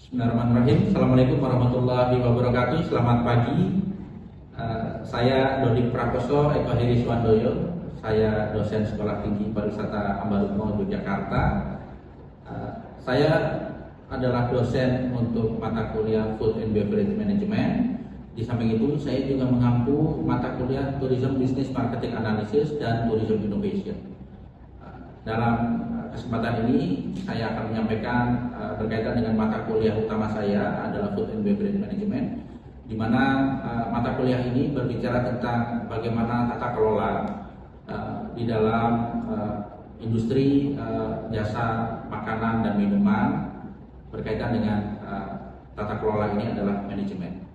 Bismillahirrahmanirrahim. Assalamualaikum warahmatullahi wabarakatuh. Selamat pagi. Saya Dodi Prakoso Eko Heri Swandoyo. Saya dosen Sekolah Tinggi Pariwisata Ambarukmo Yogyakarta. Saya adalah dosen untuk mata kuliah Food and Beverage Management. Di samping itu, saya juga mengampu mata kuliah Tourism Business Marketing Analysis dan Tourism Innovation. Dalam kesempatan ini saya akan menyampaikan berkaitan dengan mata kuliah utama saya adalah Food and Beverage Management, di mana mata kuliah ini berbicara tentang bagaimana tata kelola di dalam industri jasa makanan dan minuman. Berkaitan dengan tata kelola ini adalah manajemen.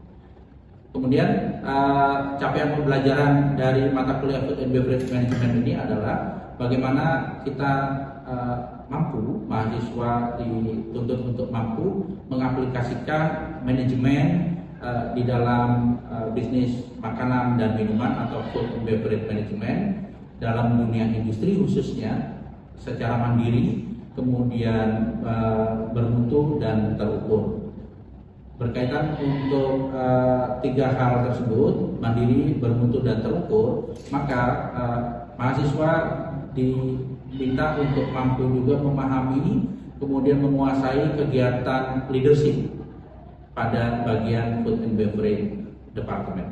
Kemudian capaian pembelajaran dari mata kuliah Food and Beverage Management ini adalah bagaimana kita mampu, mahasiswa dituntut untuk mampu mengaplikasikan manajemen di dalam bisnis makanan dan minuman atau food and beverage management dalam dunia industri khususnya secara mandiri, kemudian bermutu dan terukur. Berkaitan untuk tiga hal tersebut, mandiri, bermutu dan terukur, maka mahasiswa diminta untuk mampu juga memahami kemudian menguasai kegiatan leadership pada bagian Food and Beverage Department.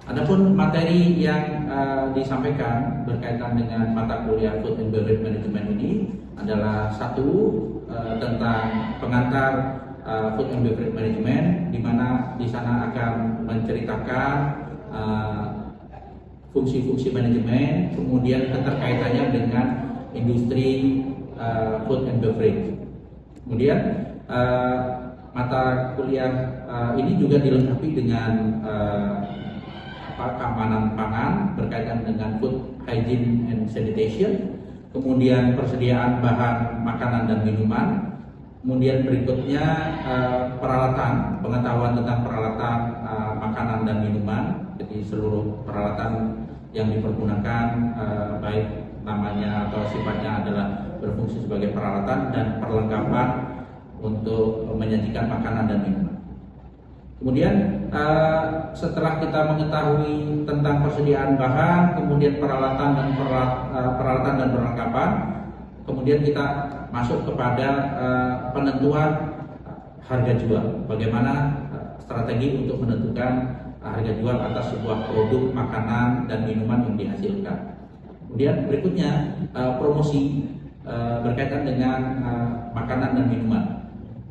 Adapun materi yang disampaikan berkaitan dengan mata kuliah Food and Beverage Management ini adalah satu tentang pengantar Food and Beverage Management, di mana di sana akan menceritakan fungsi-fungsi manajemen, kemudian keterkaitannya dengan industri food and beverage. Kemudian mata kuliah ini juga dilengkapi dengan keamanan pangan berkaitan dengan food hygiene and sanitation, kemudian persediaan bahan makanan dan minuman, kemudian berikutnya peralatan, pengetahuan tentang peralatan makanan dan minuman. Jadi seluruh peralatan yang dipergunakan baik namanya atau sifatnya adalah berfungsi sebagai peralatan dan perlengkapan untuk menyajikan makanan dan minuman. Kemudian setelah kita mengetahui tentang persediaan bahan, kemudian peralatan dan perlengkapan, kemudian kita masuk kepada penentuan harga jual. Bagaimana strategi untuk menentukan harga jual atas sebuah produk makanan dan minuman yang dihasilkan. Kemudian berikutnya promosi berkaitan dengan makanan dan minuman.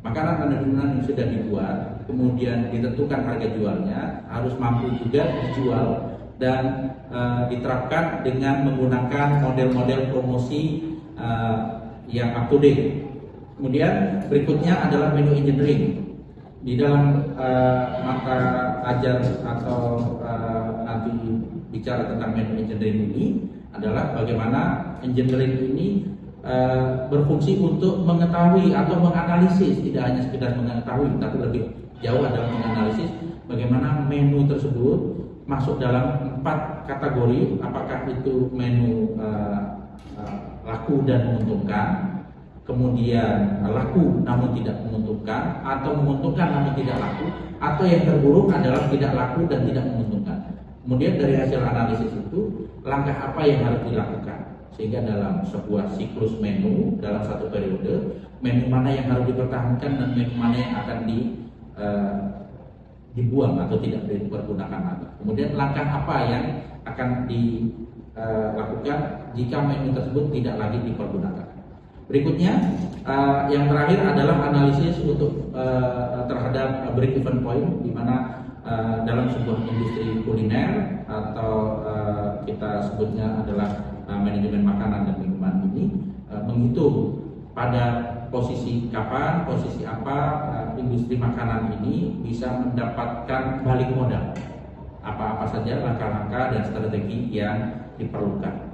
Makanan dan minuman yang sudah dibuat, kemudian ditentukan harga jualnya, harus mampu juga dijual dan diterapkan dengan menggunakan model-model promosi yang up to date. Kemudian berikutnya adalah menu engineering. Di dalam mata ajar atau nanti bicara tentang menu engineering ini adalah bagaimana engineering ini berfungsi untuk mengetahui atau menganalisis, tidak hanya sekedar mengetahui, tapi lebih jauh adalah menganalisis bagaimana menu tersebut masuk dalam 4 kategori, apakah itu menu laku dan menguntungkan, kemudian laku namun tidak menguntungkan, atau menguntungkan namun tidak laku, atau yang terburuk adalah tidak laku dan tidak menguntungkan. Kemudian dari hasil analisis itu, langkah apa yang harus dilakukan sehingga dalam sebuah siklus menu dalam satu periode, menu mana yang harus dipertahankan dan menu mana yang akan dibuang atau tidak dipergunakan lagi. Kemudian langkah apa yang akan dilakukan jika menu tersebut tidak lagi dipergunakan. Berikutnya, yang terakhir adalah analisis untuk terhadap break even point, di mana dalam sebuah industri kuliner atau kita sebutnya adalah manajemen makanan dan minuman ini menghitung pada posisi kapan, posisi apa industri makanan ini bisa mendapatkan balik modal, apa-apa saja langkah-langkah dan strategi yang diperlukan.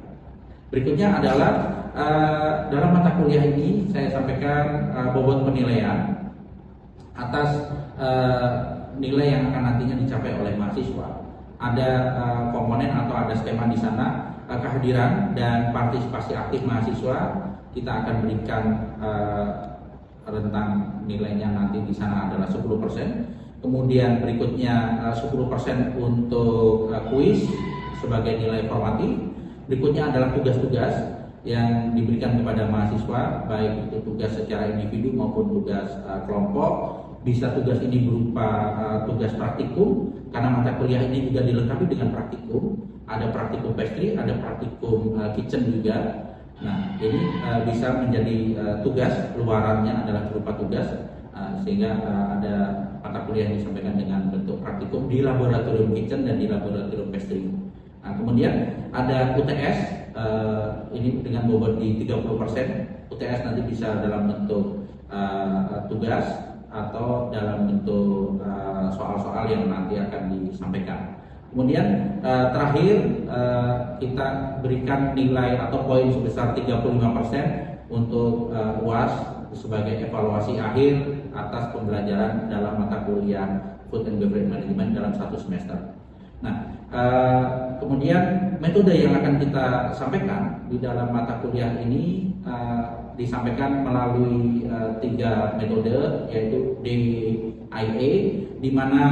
Berikutnya adalah dalam mata kuliah ini saya sampaikan bobot penilaian atas nilai yang akan nantinya dicapai oleh mahasiswa. Ada komponen atau ada skema di sana, kehadiran dan partisipasi aktif mahasiswa. Kita akan berikan rentang nilainya nanti di sana adalah 10%. Kemudian berikutnya 10% untuk kuis sebagai nilai formatif. Berikutnya adalah tugas-tugas yang diberikan kepada mahasiswa, baik itu tugas secara individu maupun tugas kelompok. Bisa tugas ini berupa tugas praktikum, karena mata kuliah ini juga dilengkapi dengan praktikum. Ada praktikum pastry, ada praktikum kitchen juga. Nah, ini bisa menjadi tugas, luarannya adalah berupa tugas, sehingga ada mata kuliah yang disampaikan dengan bentuk praktikum di laboratorium kitchen dan di laboratorium pastry. Nah, kemudian ada UTS, ini dengan bobot di 30%. UTS nanti bisa dalam bentuk tugas atau dalam bentuk soal-soal yang nanti akan disampaikan. Kemudian terakhir kita berikan nilai atau poin sebesar 35% untuk UAS sebagai evaluasi akhir atas pembelajaran dalam mata kuliah Food and Beverage Management dalam 1 semester. Nah, kemudian metode yang akan kita sampaikan di dalam mata kuliah ini disampaikan melalui 3 metode, yaitu DIA, di mana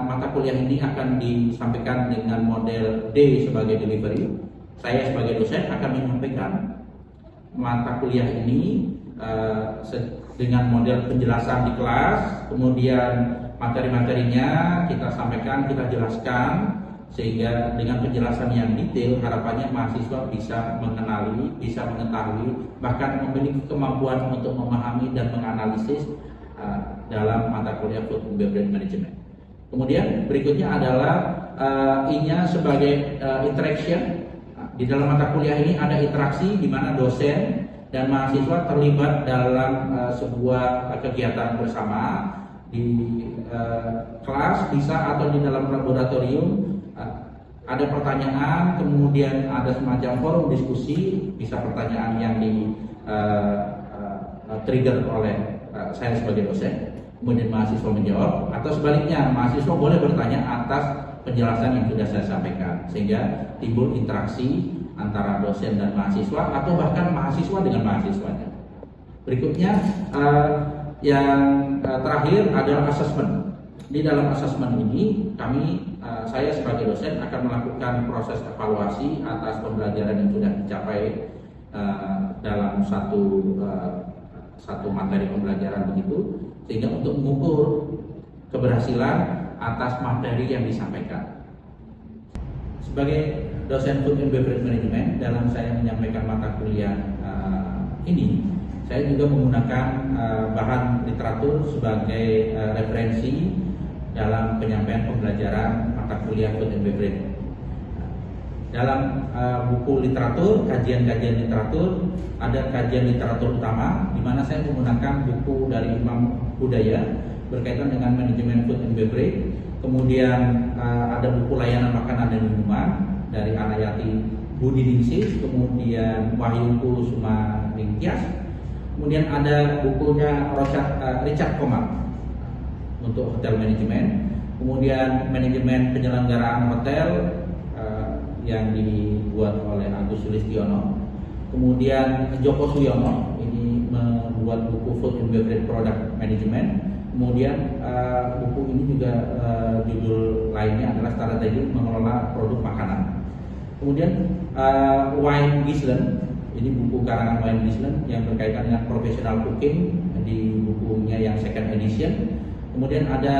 mata kuliah ini akan disampaikan dengan model D sebagai delivery. Saya sebagai dosen akan menyampaikan mata kuliah ini dengan model penjelasan di kelas, kemudian materi-materinya kita sampaikan, kita jelaskan, sehingga dengan penjelasan yang detail harapannya mahasiswa bisa mengenali, bisa mengetahui, bahkan memiliki kemampuan untuk memahami dan menganalisis dalam mata kuliah Food and Beverage Management. Kemudian berikutnya adalah I-nya sebagai interaction. Di dalam mata kuliah ini ada interaksi di mana dosen dan mahasiswa terlibat dalam sebuah kegiatan bersama di kelas bisa atau di dalam laboratorium. Ada pertanyaan, kemudian ada semacam forum diskusi, bisa pertanyaan yang di trigger oleh saya sebagai dosen, kemudian mahasiswa menjawab, atau sebaliknya mahasiswa boleh bertanya atas penjelasan yang sudah saya sampaikan, sehingga timbul interaksi antara dosen dan mahasiswa atau bahkan mahasiswa dengan mahasiswanya. Berikutnya yang terakhir adalah asesmen. Di dalam asesmen ini saya sebagai dosen akan melakukan proses evaluasi atas pembelajaran yang sudah dicapai dalam satu materi pembelajaran begitu, sehingga untuk mengukur keberhasilan atas materi yang disampaikan. Sebagai dosen Food and Beverage Management, dalam saya menyampaikan mata kuliah ini, saya juga menggunakan bahan literatur sebagai referensi dalam penyampaian pembelajaran mata kuliah Food and Beverage. Dalam buku literatur, kajian-kajian literatur, ada kajian literatur utama, di mana saya menggunakan buku dari Imam Hudaya berkaitan dengan manajemen food and beverage. Kemudian ada buku layanan makanan dan minuman dari Anayati Budi Ningsih, kemudian Wahyuku Sumaningtyas. Kemudian ada bukunya Richard Komar untuk hotel manajemen, kemudian manajemen penyelenggaraan hotel yang dibuat oleh Agus Sulistiono, kemudian Joko Suyono ini membuat buku Food and Beverage Product Management, kemudian buku ini juga judul lainnya adalah Strategi Mengelola Produk Makanan. Kemudian Wayne Gislen, ini buku karangan Wayne Gislen yang berkaitan dengan professional cooking di bukunya yang second edition. Kemudian ada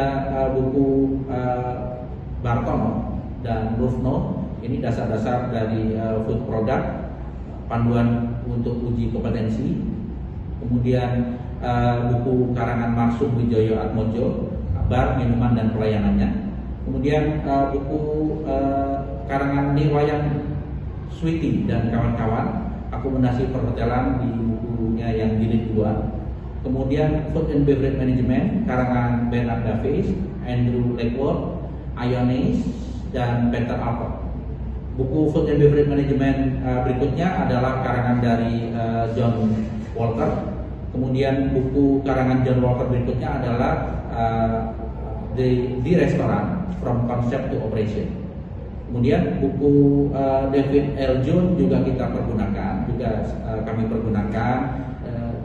buku Bartono dan Rufno, ini dasar-dasar dari food product, panduan untuk uji kompetensi. Kemudian buku karangan Marsum Wijoyo Atmojo, bar, minuman dan pelayanannya. Kemudian buku karangan Nirwayan Switi dan kawan-kawan, akomodasi perhotelan di bukunya yang jilid 2. Kemudian Food and Beverage Management karangan Bernard Davies, Andrew Lakeworth, Ionis, dan Peter Alcott. Buku Food and Beverage Management berikutnya adalah karangan dari John Walker. Kemudian buku karangan John Walker berikutnya adalah The Restaurant From Concept to Operation. Kemudian buku David L. Jones juga kita pergunakan, kami pergunakan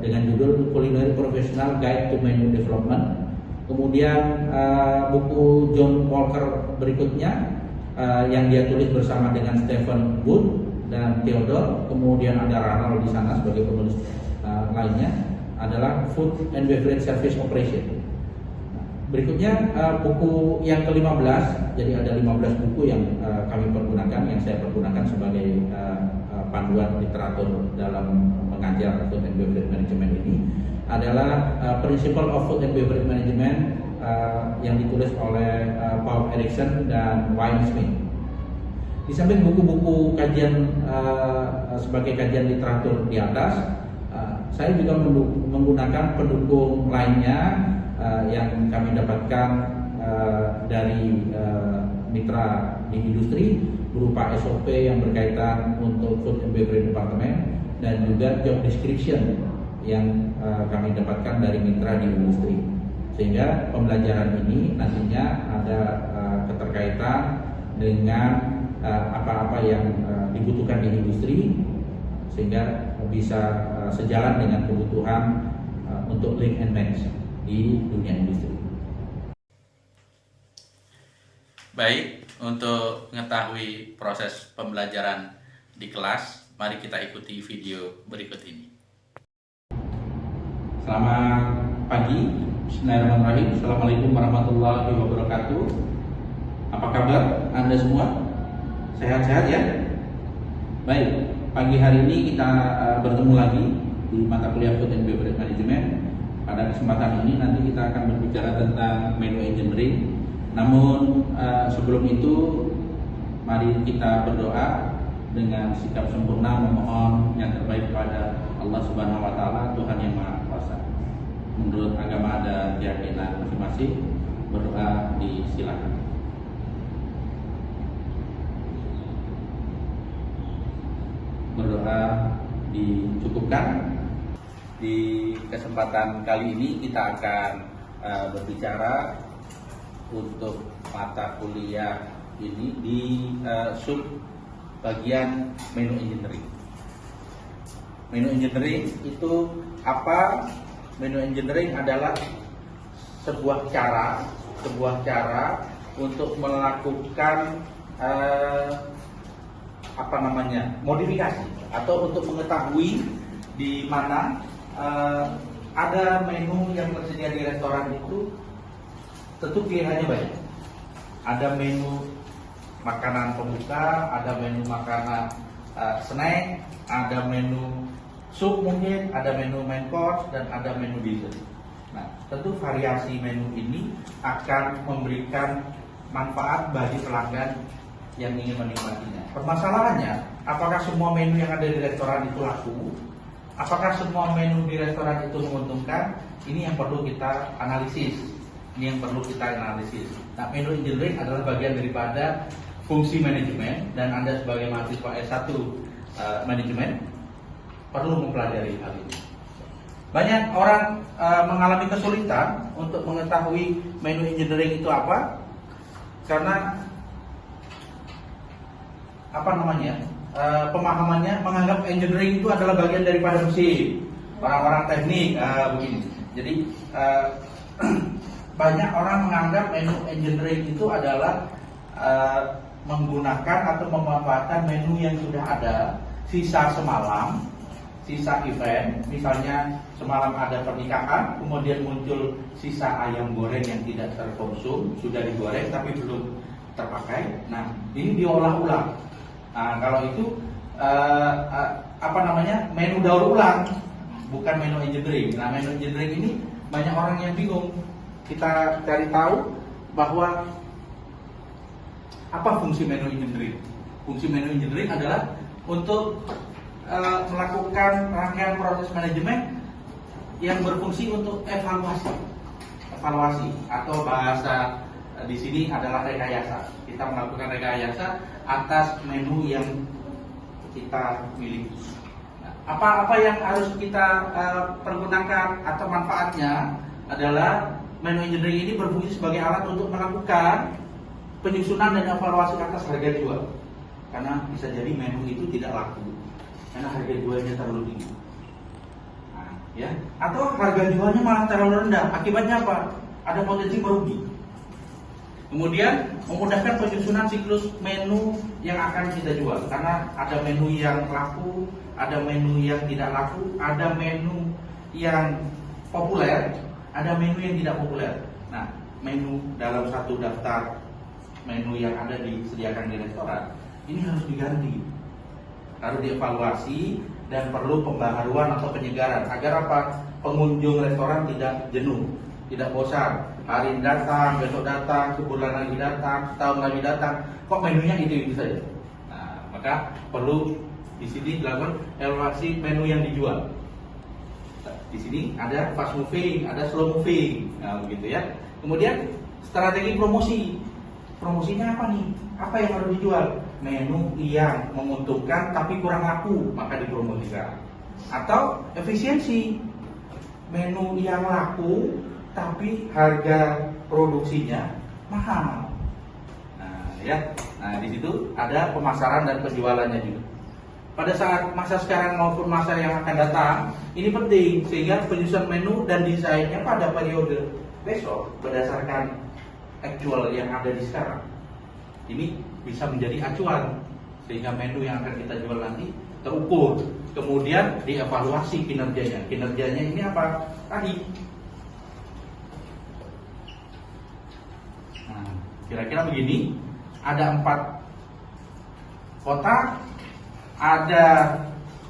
dengan judul Culinary Professional Guide to Menu Development. Kemudian buku John Walker berikutnya yang dia tulis bersama dengan Stephen Wood dan Theodore. Kemudian ada Ronald di sana sebagai penulis lainnya, adalah Food and Beverage Service Operation. Berikutnya buku yang ke-15, jadi ada 15 buku yang kami pergunakan, yang saya pergunakan sebagai panduan literatur dalam mengajar Food and Beverage Management ini, adalah Principle of Food and Beverage Management yang ditulis oleh Paul Erickson dan Wayne Smith. Di samping buku-buku kajian sebagai kajian literatur di atas, saya juga menggunakan pendukung lainnya yang kami dapatkan dari mitra di industri, berupa SOP yang berkaitan untuk Food and Beverage Department dan juga job description yang kami dapatkan dari mitra di industri, sehingga pembelajaran ini nantinya ada keterkaitan dengan apa-apa yang dibutuhkan di industri, sehingga bisa sejalan dengan kebutuhan untuk link and match di dunia industri. Baik, untuk mengetahui proses pembelajaran di kelas, mari kita ikuti video berikut ini. Selamat pagi, Bismillahirrahmanirrahim. Assalamualaikum warahmatullahi wabarakatuh. Apa kabar Anda semua? Sehat-sehat ya? Baik, pagi hari ini kita bertemu lagi di mata kuliah Food and Beverage Management. Pada kesempatan ini nanti kita akan berbicara tentang menu engineering. Namun sebelum itu, mari kita berdoa dengan sikap sempurna, memohon yang terbaik kepada Allah Subhanahu wa Ta'ala, Tuhan yang Maha Kuasa. Menurut agama ada keyakinan masing-masing, berdoa disilakan. Berdoa dicukupkan. Di kesempatan kali ini kita akan berbicara untuk mata kuliah ini di sub bagian menu engineering. Menu engineering itu apa? Menu engineering adalah sebuah cara untuk melakukan modifikasi atau untuk mengetahui di mana ada menu yang tersedia di restoran itu. Tentu pilihannya banyak. Ada menu makanan pembuka, ada menu makanan snack, ada menu sup mungkin, ada menu main course, dan ada menu dessert. Nah, tentu variasi menu ini akan memberikan manfaat bagi pelanggan yang ingin menikmatinya. Permasalahannya, apakah semua menu yang ada di restoran itu laku? Apakah semua menu di restoran itu menguntungkan? Ini yang perlu kita analisis. Nah, menu engineering adalah bagian daripada fungsi manajemen, dan Anda sebagai mahasiswa S1 manajemen perlu mempelajari hal ini. Banyak orang mengalami kesulitan untuk mengetahui menu engineering itu apa, karena pemahamannya menganggap engineering itu adalah bagian daripada mesin, orang-orang teknik begini. Jadi banyak orang menganggap menu engineering itu adalah menggunakan atau memanfaatkan menu yang sudah ada, sisa semalam, sisa event. Misalnya semalam ada pernikahan, kemudian muncul sisa ayam goreng yang tidak terkonsum, sudah digoreng tapi belum terpakai. Nah, ini diolah ulang. Nah, kalau itu menu daur ulang, bukan menu engineering. Nah, menu engineering ini banyak orang yang bingung. Kita cari tahu bahwa apa fungsi menu engineering. Fungsi menu engineering adalah untuk melakukan rangkaian proses manajemen yang berfungsi untuk evaluasi atau bahasa di sini adalah rekayasa. Kita melakukan rekayasa atas menu yang kita miliki. Apa yang harus kita pergunakan atau manfaatnya adalah menu engineering ini berfungsi sebagai alat untuk melakukan penyusunan dan evaluasi atas harga jual. Karena bisa jadi menu itu tidak laku karena harga jualnya terlalu tinggi. Nah, ya, atau harga jualnya malah terlalu rendah. Akibatnya apa? Ada potensi merugi. Kemudian memudahkan penyusunan siklus menu yang akan kita jual, karena ada menu yang laku, ada menu yang tidak laku, ada menu yang populer, ada menu yang tidak populer. Nah, menu dalam satu daftar menu yang ada disediakan di restoran ini harus diganti, harus dievaluasi, dan perlu pembaharuan atau penyegaran agar apa? Pengunjung restoran tidak jenuh, tidak bosan. Hari ini datang, besok datang, sebulan lagi datang, setahun lagi datang, kok menunya itu saja. Nah, maka perlu di sini dilakukan evaluasi menu yang dijual. Di sini ada fast moving, ada slow moving, nah begitu ya. Kemudian strategi promosi, promosinya apa nih? Apa yang harus dijual? Menu yang menguntungkan tapi kurang laku, maka dipromosikan. Atau efisiensi, menu yang laku tapi harga produksinya mahal. Nah, ya. Nah, di situ ada pemasaran dan penjualannya juga. Pada saat masa sekarang maupun masa yang akan datang, ini penting sehingga penyusunan menu dan desainnya pada periode besok berdasarkan actual yang ada di sekarang. Ini bisa menjadi acuan sehingga menu yang akan kita jual nanti terukur. Kemudian dievaluasi kinerjanya. Kinerjanya ini apa? Tadi. Nah, kira-kira begini. Ada 4 kotak. Ada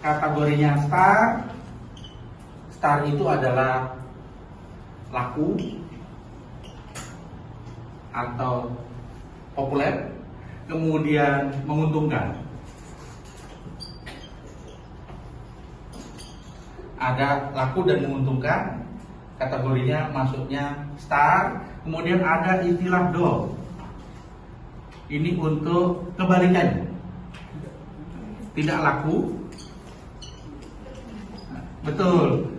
kategorinya star. Star itu adalah laku atau populer, kemudian menguntungkan. Ada laku dan menguntungkan, kategorinya masuknya star. Kemudian ada istilah dog. Ini untuk kebalikannya, tidak laku, betul,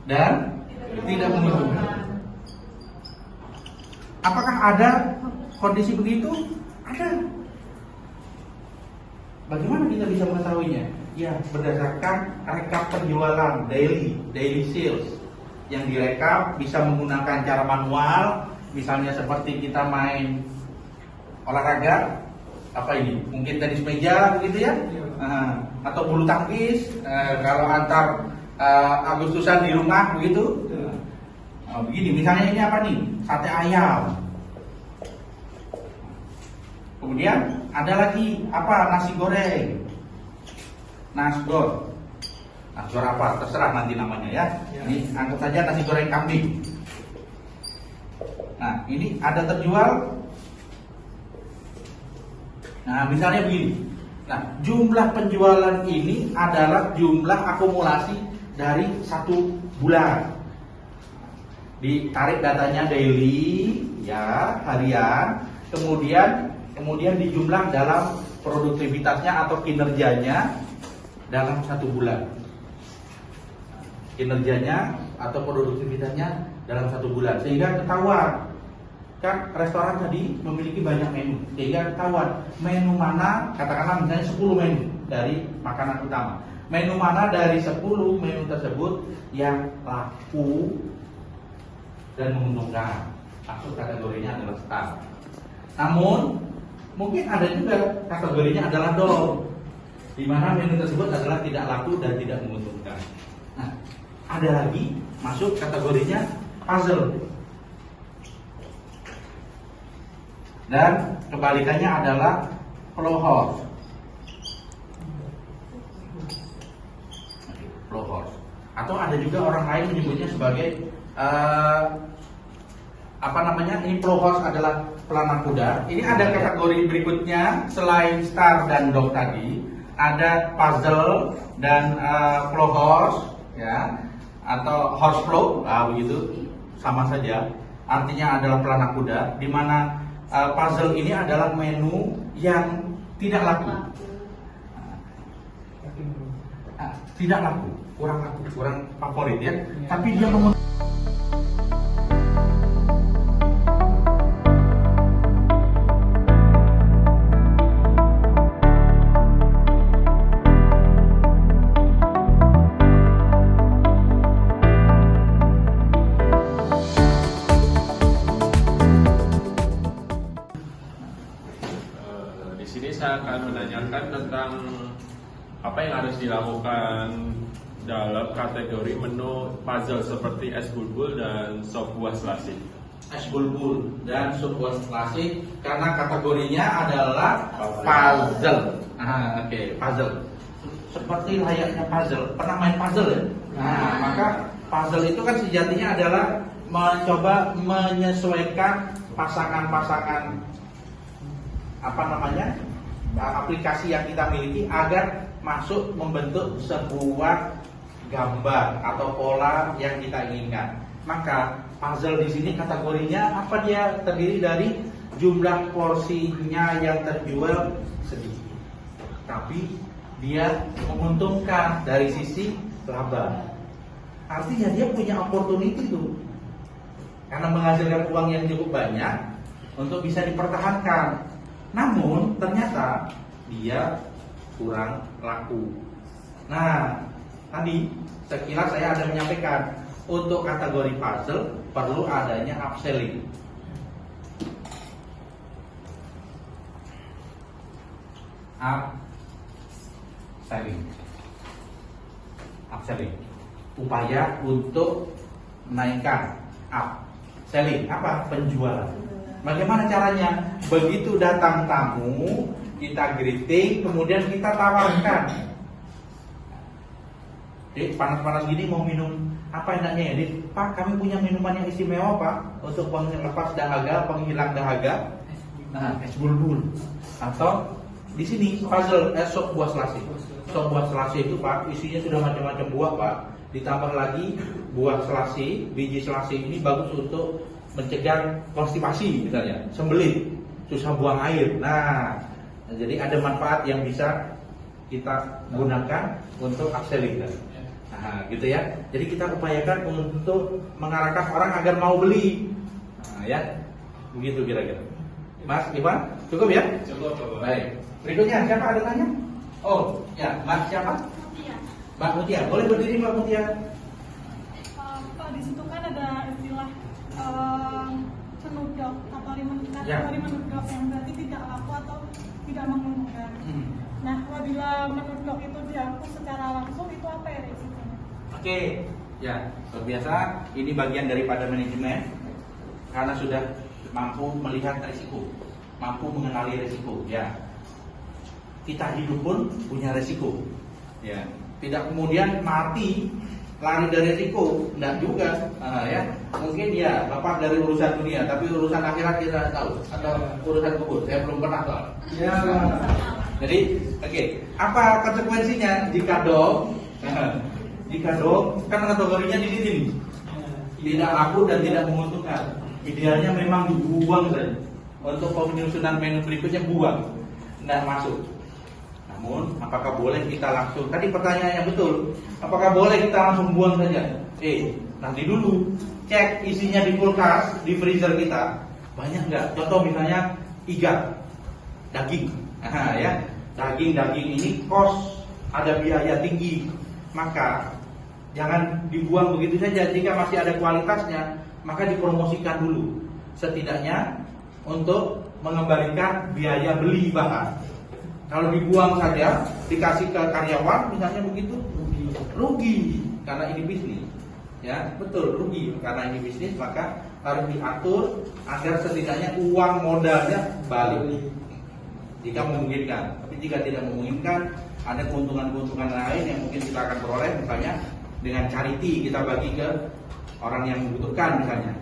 dan tidak menguntungkan. Apakah ada kondisi begitu? Ada. Bagaimana kita bisa mengetahuinya? Ya, berdasarkan rekap penjualan daily sales yang direkap, bisa menggunakan cara manual, misalnya seperti kita main olahraga, apa ini? Mungkin tenis meja begitu ya? Atau bulu tangkis, kalau antar Agustusan di rumah begitu. Begini, misalnya ini apa nih? Sate ayam. Kemudian ada lagi apa? Nasi goreng. Nasgor. Nasgor apa? Terserah nanti namanya ya. Ini anggap saja nasi goreng kambing. Nah, ini ada terjual. Nah, misalnya begini. Nah, jumlah penjualan ini adalah jumlah akumulasi dari 1 bulan. Ditarik datanya daily, ya, harian, kemudian dijumlah dalam produktivitasnya atau kinerjanya dalam 1 bulan. Kinerjanya atau produktivitasnya dalam 1 bulan, sehingga ketahuan. Kan restoran tadi memiliki banyak menu, sehingga ketahuan menu mana, katakanlah misalnya 10 menu dari makanan utama. Menu mana dari 10 menu tersebut yang laku dan menguntungkan, masuk kategorinya adalah star. Namun mungkin ada juga kategorinya adalah dog, di mana menu tersebut adalah tidak laku dan tidak menguntungkan. Nah, ada lagi masuk kategorinya puzzle, dan kebalikannya adalah flow horse. Atau ada juga orang lain menyebutnya sebagai ini flow horse adalah pelana kuda. Ini ada kategori berikutnya selain star dan dog tadi, ada puzzle dan flow horse, ya, atau horse flow, begitu, sama saja. Artinya adalah pelana kuda, di mana puzzle ini adalah menu yang tidak laku, tidak laku, kurang favorit ya. Tapi dia yang harus dilakukan dalam kategori menu puzzle seperti es bulbul dan sop buah selasih? Es bulbul dan sup buah selasih karena kategorinya adalah puzzle. Oke, puzzle. Seperti layaknya puzzle. Pernah main puzzle ya? Nah, maka puzzle itu kan sejatinya adalah mencoba menyesuaikan pasangan-pasangan aplikasi yang kita miliki agar masuk membentuk sebuah gambar atau pola yang kita inginkan. Maka puzzle di sini kategorinya apa, dia terdiri dari jumlah porsinya yang terjual sedikit, tapi dia menguntungkan dari sisi laba. Artinya dia punya opportunity tuh, karena menghasilkan uang yang cukup banyak untuk bisa dipertahankan. Namun ternyata dia kurang laku. Nah, tadi sekilas saya ada menyampaikan untuk kategori puzzle perlu adanya upselling. Upselling. Upaya untuk menaikkan upselling apa? Penjualan. Bagaimana caranya? Begitu datang tamu, kita greeting, kemudian kita tawarkan. Dek, panas-panas gini mau minum apa enaknya ya? Dek, Pak, kami punya minuman yang istimewa Pak untuk pelepas dahaga, penghilang dahaga. Nah, es bulbul. Atau di sini puzzle sop buah selasih. Sop buah selasih itu Pak, isinya sudah macam-macam buah Pak. Ditambah lagi buah selasih, biji selasih ini bagus untuk mencegah konstipasi misalnya, sembelit, susah buang air. Nah, jadi ada manfaat yang bisa kita gunakan untuk upselling. Nah, gitu ya. Jadi kita upayakan untuk mengarahkan orang agar mau beli. Nah, ya. Begitu kira-kira. Mas Iwan, cukup ya? Cukup, Bapak. Baik. Berikutnya siapa ada tanya? Oh, ya, Mbak siapa? Iya. Mbak Mutia. Boleh berdiri Mbak Mutia? Pak, di situ kan ada istilah menudok atau kategori menudok yang berarti tidak laku atau tidak menguntungkan. Nah, apabila menudok itu dilakukan secara langsung, itu apa ya risikonya? Oke, ya, biasa ini bagian daripada manajemen karena sudah mampu melihat risiko, mampu mengenali risiko. Ya, kita hidup pun punya risiko. Ya, tidak kemudian mati lari dari risiko, enggak juga. Ya, mungkin ya Bapak dari urusan dunia, tapi urusan akhirat kita tidak tahu, atau urusan kubur, saya belum pernah tahu. Ya. Jadi, oke, apa konsekuensinya jika dong? Jika dong, kan kategorinya di sini nih, tidak laku dan tidak menguntungkan. Idealnya memang dibuang saja. Untuk penyusunan menu berikutnya buang, tidak masuk. Namun, apakah boleh kita langsung? Tadi pertanyaannya betul. Apakah boleh kita langsung buang saja? Nanti dulu cek isinya di kulkas, di freezer kita banyak nggak? Contoh misalnya iga, daging. Ya, daging ini kos, ada biaya tinggi. Maka jangan dibuang begitu saja. Jika masih ada kualitasnya, maka dipromosikan dulu. Setidaknya untuk mengembalikan biaya beli bahan. Kalau dibuang saja, dikasih ke karyawan misalnya begitu, rugi karena ini bisnis. Ya, betul, rugi karena ini bisnis, maka harus diatur agar setidaknya uang modalnya balik. Jika memungkinkan, tapi jika tidak memungkinkan, ada keuntungan-keuntungan lain yang mungkin kita akan peroleh, misalnya dengan charity kita bagi ke orang yang membutuhkan misalnya.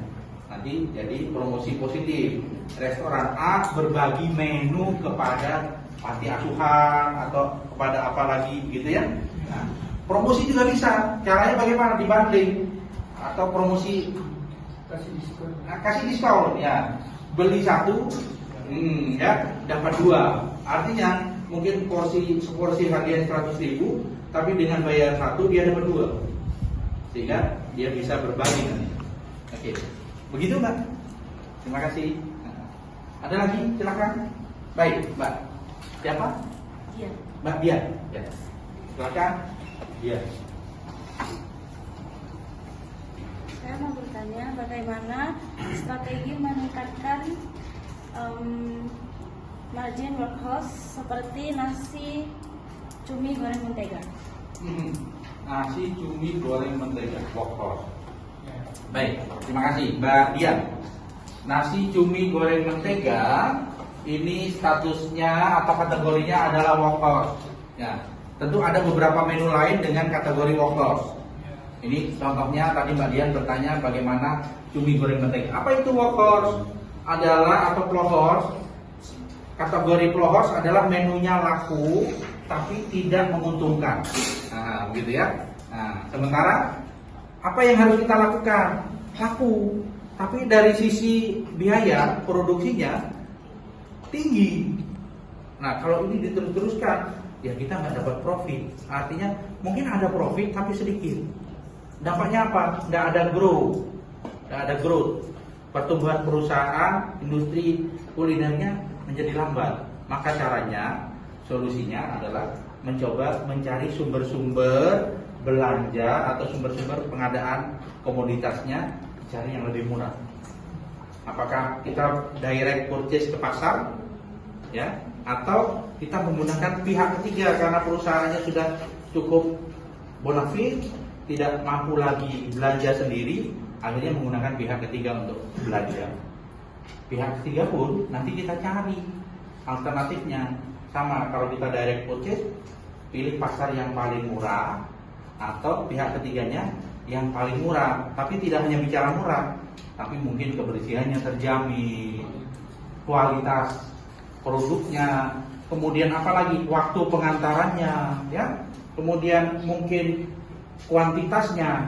Nanti jadi promosi positif. Restoran A berbagi menu kepada panti asuhan atau kepada apa lagi gitu ya. Nah, promosi juga bisa. Caranya bagaimana? Dibundling atau promosi kasih diskon ya. Beli satu ya dapat dua. Artinya mungkin seporsi harganya 100.000, tapi dengan bayar satu dia dapat dua. Sehingga dia bisa berbagi nanti. Oke. Begitu Mbak. Terima kasih. Ada lagi? Silakan. Baik, Mbak. Siapa? Iya. Mbak Dia. Ya. Silakan. Dia. Saya mau bertanya bagaimana strategi meningkatkan margin workhouse seperti nasi cumi goreng mentega. Nasi cumi goreng mentega, workhorse. Baik, terima kasih Mbak Dian. Nasi cumi goreng mentega ini statusnya atau kategorinya adalah workhorse. Ya, tentu ada beberapa menu lain dengan kategori workhorse. Ini contohnya tadi Mbak Dian bertanya bagaimana cumi goreng mentega. Apa itu workhorse? Adalah atau plohorse. Kategori plohorse adalah menunya laku tapi tidak menguntungkan. Nah, begitu ya. Nah, sementara apa yang harus kita lakukan? Laku, tapi dari sisi biaya produksinya tinggi. Nah, kalau ini diterus-teruskan, ya kita nggak dapat profit. Artinya mungkin ada profit tapi sedikit. Dampaknya apa? Nggak ada growth. Pertumbuhan perusahaan, industri kulinernya menjadi lambat. Maka caranya, solusinya adalah mencoba mencari sumber-sumber belanja atau sumber-sumber pengadaan komoditasnya, cari yang lebih murah. Apakah kita direct purchase ke pasar, ya, atau kita menggunakan pihak ketiga karena perusahaannya sudah cukup bonafide, tidak mampu lagi belanja sendiri, akhirnya menggunakan pihak ketiga untuk belanja. Pihak ketiga pun nanti kita cari alternatifnya. Sama, kalau kita direct purchase, pilih pasar yang paling murah atau pihak ketiganya yang paling murah. Tapi tidak hanya bicara murah, tapi mungkin kebersihannya terjamin, kualitas produknya, kemudian apalagi waktu pengantarannya, ya, kemudian mungkin kuantitasnya,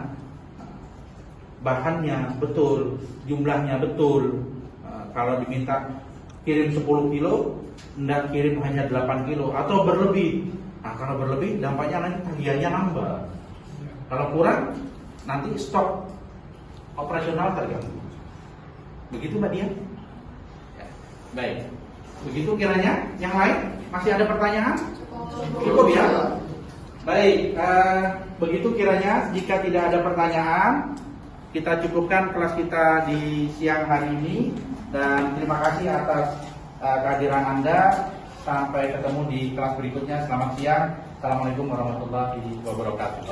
bahannya betul, jumlahnya betul. Kalau diminta kirim 10 kilo, hendak kirim hanya 8 kilo atau berlebih. Nah, kalau berlebih dampaknya nanti tagihannya nambah. Kalau kurang, nanti stok operasional terganggu. Begitu Mbak Dian? Ya. Baik. Begitu kiranya. Yang lain masih ada pertanyaan? Cukup ya? Baik. Begitu kiranya. Jika tidak ada pertanyaan, kita cukupkan kelas kita di siang hari ini. Dan terima kasih atas kehadiran Anda. Sampai ketemu di kelas berikutnya. Selamat siang. Assalamualaikum warahmatullahi wabarakatuh.